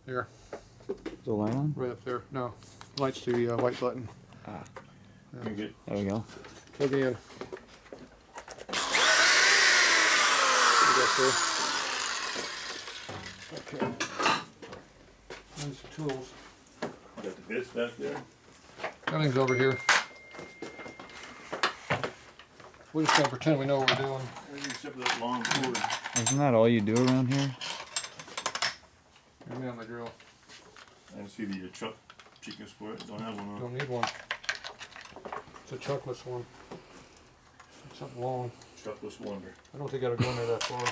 Here. Is the light on? Right up there. No. Light's the white button. Ah. Yeah. There we go. Plug it in. Okay. There's some tools. Got the bits back there. Everything's over here. We're just gonna pretend we know what we're doing. Everything except for that long cord. Isn't that all you do around here? Give me on my drill. I can see the chuck chicken square. Don't have one on. Don't need one. It's a chuckless one. It's something long. Chuckless wonder. I don't think I gotta go in there that far.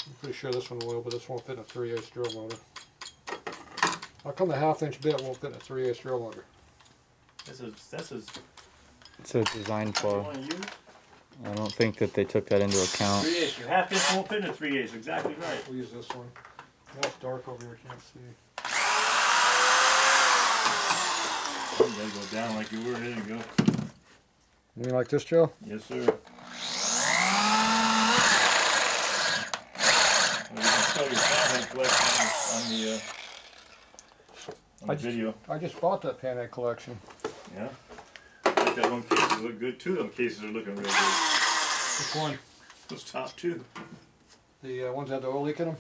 I'm pretty sure this one will, but this won't fit in a 3/8 drill motor. How come the 1/2 inch bit won't fit in a 3/8 drill motor? That's a It's a design flaw. want to use? I don't think that they took that into account. 3/8. Your 1/2 inch won't fit in a 3/8. Exactly right. We'll use this one. Now it's dark over here, can't see. You gotta go down like you were. There you go. You mean like this, Joe? Yes, sir. Well, you can tell your fan collection on the video. I just bought that Pan Egg collection. Yeah. I think that one case look good too. Them cases are looking real good. Which one? Those top two. The ones that have the oil leak in them?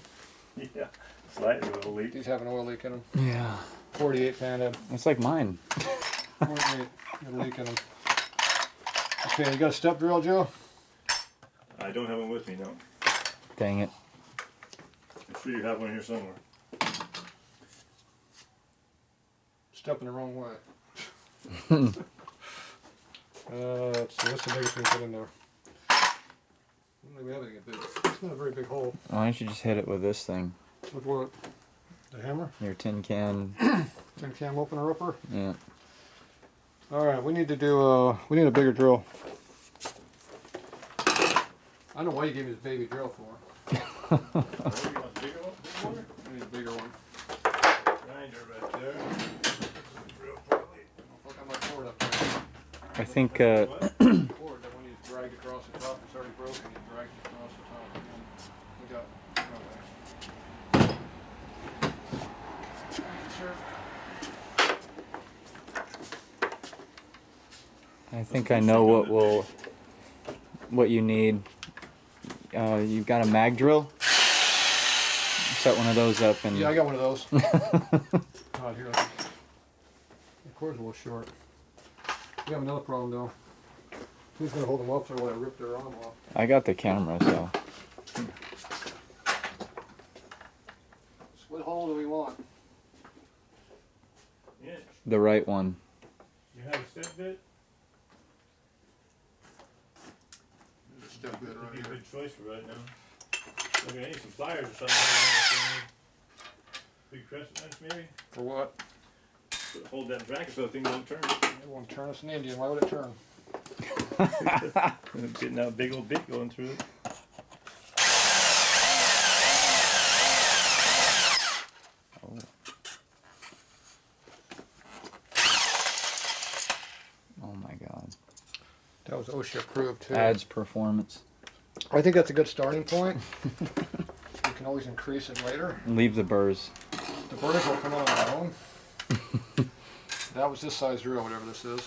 Yeah. Slightly a little leak. These have an oil leak in them. Yeah. 48 Pan Egg. It's like mine. 48. Got a leak in them. Okay, you got a step drill, Joe? I don't have one with me, no. Dang it. I'm sure you have one here somewhere. Stepping the wrong way. Let's see, what's the biggest we can put in there? I don't think we have anything big. It's not a very big hole. Why don't you just hit it with this thing? With what? The hammer? Your tin can. Tin can opener upper? Yeah. Alright, we need to do, we need a bigger drill. I don't know why you gave me this baby drill for. You want a bigger one? I need a bigger one. Grinder right there. Real quickly. Look how much cord up there. I think, Cord that when you drag across the top, it's already broken, you drag it across the top again. We got, sure. I think I know what you need. You've got a mag drill. Set one of those up and. Yeah, I got one of those. Here. The cord's a little short. We have another problem though. Who's gonna hold them up so while I rip their arm off? I got the camera, so. What hole do we want? Yeah. The right one. You have a step bit? There's a step bit right That'd be a here. good choice for right now. Look, I need some pliers or something. Big crescent wrench maybe? For what? Hold that bracket so the thing won't turn. It won't turn us an Indian. Why would it turn? Getting that big old bit going through it. Oh. Oh my God. That was OSHA approved too. Adds performance. I think that's a good starting point. You can always increase it later. Leave the burrs. The burrs will come on their own. That was this size drill, whatever this is.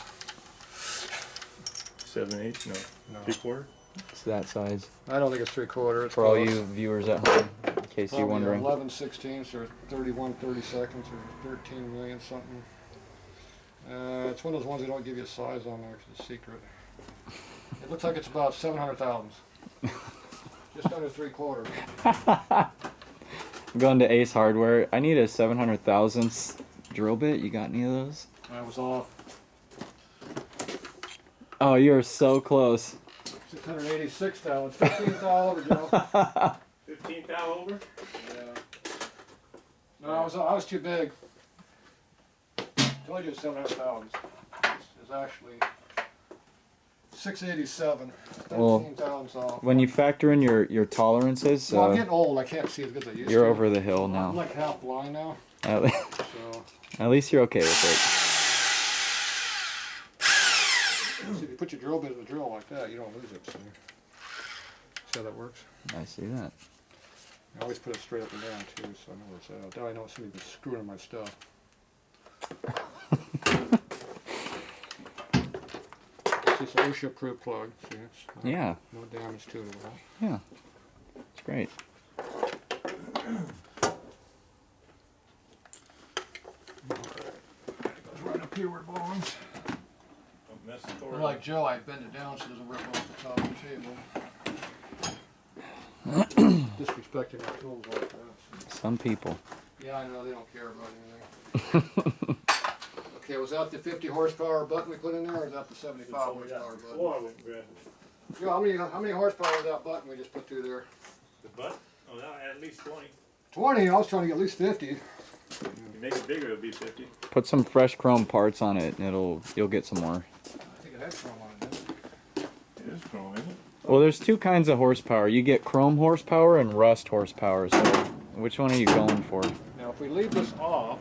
7/8? No. No. 3/4? It's that size. I don't think it's 3/4. It's For all close. you viewers at home, in case you're Probably wondering. 11/16 or 31/32 or 13 million something. It's one of those ones they don't give you a size on there 'cause it's a secret. It looks like it's about 700 thousandths. Just under 3/4. I'm going to Ace Hardware. I need a 700 thousandths drill bit. You got any of those? I was off. Oh, you're so close. 686 thou. It's 15 thou over, Joe. 15 thou over? Yeah. No, I was too big. I told you it's 700 thousandths. It's actually 687. 13 Well, thousandths off. When you factor in your tolerances, Well, I'm getting old. I can't see as good as I used to. you're over the hill I'm now. like half blind now. At So least you're okay with see, if you put your drill bit in the drill like that, you don't lose it. See how that works? it. I see that. I always put it straight up and down too, so I know where it's at. Now I know somebody's been screwing in my stuff. It's this OSHA-proof plug. See, it's Yeah. no damage to it at all. Yeah. It's great. Goes right up here where it belongs. Don't mess the Or cord like up. Joe, I bend it down so it doesn't rip off the top of the table. Disrespecting my tools like that. Some people. Yeah, I know, they don't care about anything. Okay, was that the 50 horsepower button we put in there, or was that the 75 horsepower button? Before I went and grabbed it. Joe, how many horsepower was that button we just put through there? The butt? Oh, that at least 20. 20, I was trying to get at least 50. If you make it bigger, it'll be 50. Put some fresh chrome parts on it, and you'll get some more. I think it had chrome on it, didn't it? It is chrome, isn't it? Well, there's two kinds of horsepower. You get chrome horsepower and rust horsepower. So, which one are you going for? Now, if we leave this off,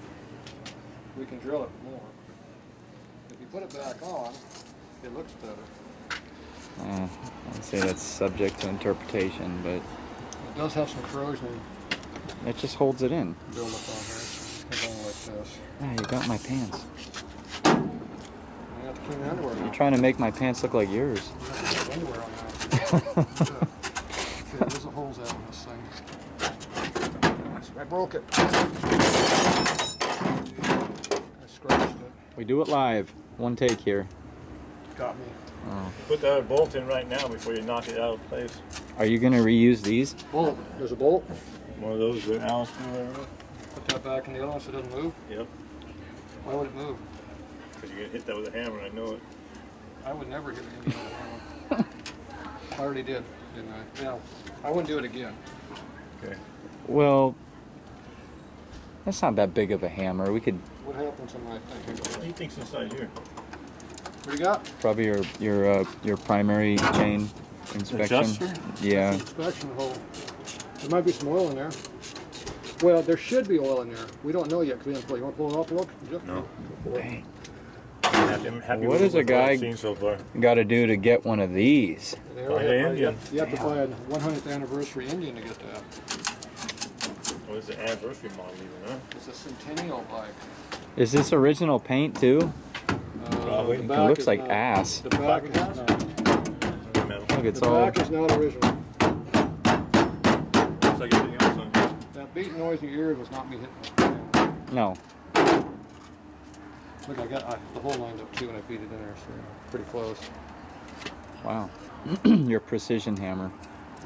we can drill it more. If you put it back on, it looks better. I'd say that's subject to interpretation, but It does have some corrosion it just holds it in. buildup on here. So it's going like this. Ah, you got my pants. You have to clean the underwear now. You're trying to make my pants look like yours. You have to put underwear on that. Okay, there's a holes out in this thing. I broke it. I scratched it. We do it live. One take here. Got me. Put the other bolt in right now before you knock it out of place. Are you gonna reuse these? Bolt. There's a bolt. One of those with Allen screw or whatever. Put that back in the other one so it doesn't move. Yep. Why would it move? Because you're going to hit that with a hammer, I know it. I would never hit an Indian with a hammer. I already did, didn't I? No, I wouldn't do it again. Okay. Well, that's not that big of a hammer. We could What happens when I think? What do you think's inside here? What do you got? probably your primary chain inspection. Adjuster? Yeah. Inspection hole. There might be some oil in there. Well, there should be oil in there. We don't know yet because we didn't pull. You want to pull it off and look? Yep. No. Dang. Happy What with is a what guy- I've seen so far. Got to do to get one of these. They Buy already the have- Indian. You have to buy a 100th anniversary Indian to get that. Well, it's an anniversary model even, huh? It's a centennial bike. Is this original paint too? Probably. The It back looks is like not. ass. The back is not. Metal. Look, it's The all. back is not original. Looks like everything else on here. That beating noise in your ears was not me hitting it. No. Look, I got the hole lined up too, and I beat it in there, so pretty close. Wow. Your precision hammer.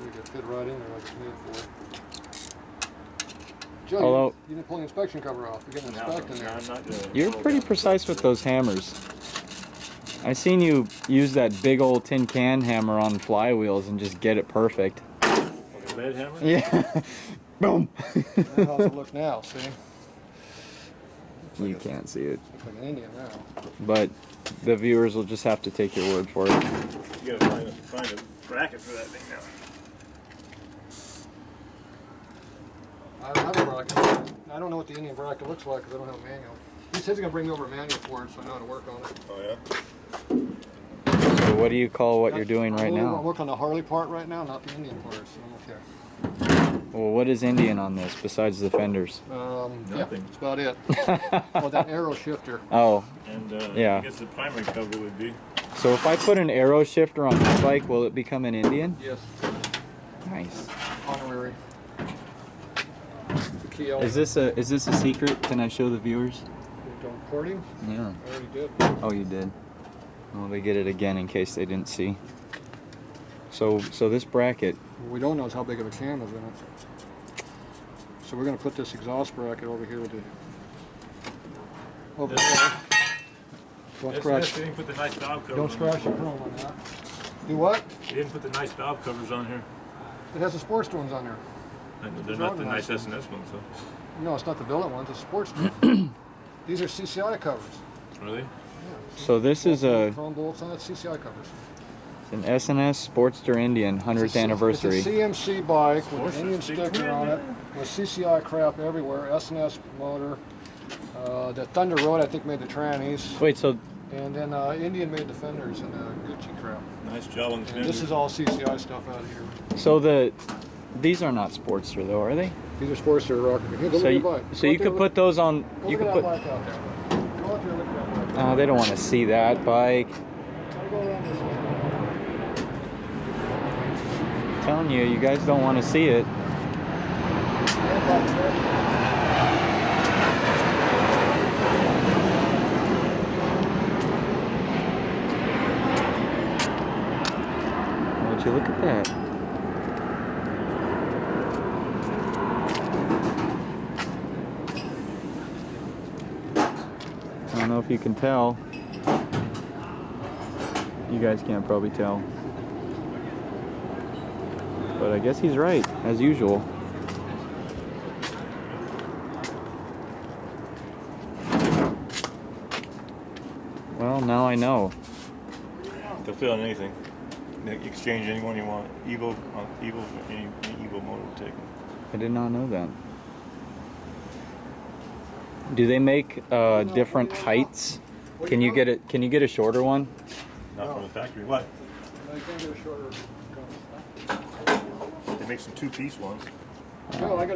We could fit right in there like it's made for. Joe, Although- you didn't pull the inspection cover off. You're getting No, inspect in there. I'm not doing it. You're pretty precise with those hammers. I seen you use that big old tin can hammer on flywheels and just get it perfect. Like a lead hammer? Yeah. Boom. Now, how's it look now? See? You can't see it, Looks like an Indian now. but the viewers will just have to take your word for it. You gotta find a bracket for that thing now. I don't have a bracket. I don't know what the Indian bracket looks like because I don't have a manual. He says he's gonna bring me over a manual for it, so I know how to work on it. Oh yeah? So what do you call what you're doing right I'm now? working on the Harley part right now, not the Indian part, so I'm okay. Well, what is Indian on this besides the fenders? Yeah, Nothing. that's about it. Well, that arrow shifter. Oh, And Yeah. I guess the primary cover would be. so if I put an arrow shifter on this bike, will it become an Indian? Yes, Nice. honorary. The key Is this a secret? Can I show the viewers? Recording? Yeah. I already did. Oh, you did. Well, they get it again in case they didn't see. So this bracket. What we don't know is how big of a cam is in it. So we're going to put this exhaust bracket over here with the. Over there. Don't scratch. They didn't put the nice valve covers Don't on scratch the chrome on that. Do what? They didn't put the nice valve covers on here. It has the sports ones on there. And they're not the nice S&S ones, though. No, it's not the billet ones. It's the sports ones. These are CCI covers. Are they? Yeah. So this is a chrome bolts on it. CCI covers. an S&S Sportster Indian 100th anniversary. It's a CMC bike with Sports an Indian stick sticker in on it, there. with CCI crap everywhere. S&S motor. The Thunder Road, I think, made the trannies. Wait, so And then Indian made the fenders and Gucci crap. Nice job on the And fenders. this is all CCI stuff out of here. so These are not Sportster though, are they? These are Sportster rocker. Here, go So look at you, the bike. so Go you out there, could put those on. Go You look could at that put. bike out there. Go out there and look at that bike. Oh, they don't want to see that bike. Gotta go around this way. I'm telling you, you guys don't want to see it. Would you look at that? I don't know if you can tell. You guys can't probably tell. But I guess he's right, as usual. Well, now I know. They'll fit on anything. They exchange anyone you want. Evo, Evo, any Evo motor will take. I did not know that. Do they make different heights? Can you get it? Can you get a shorter one? Not from the factory. What? No, you can't get a shorter. They make some two-piece ones. No, I got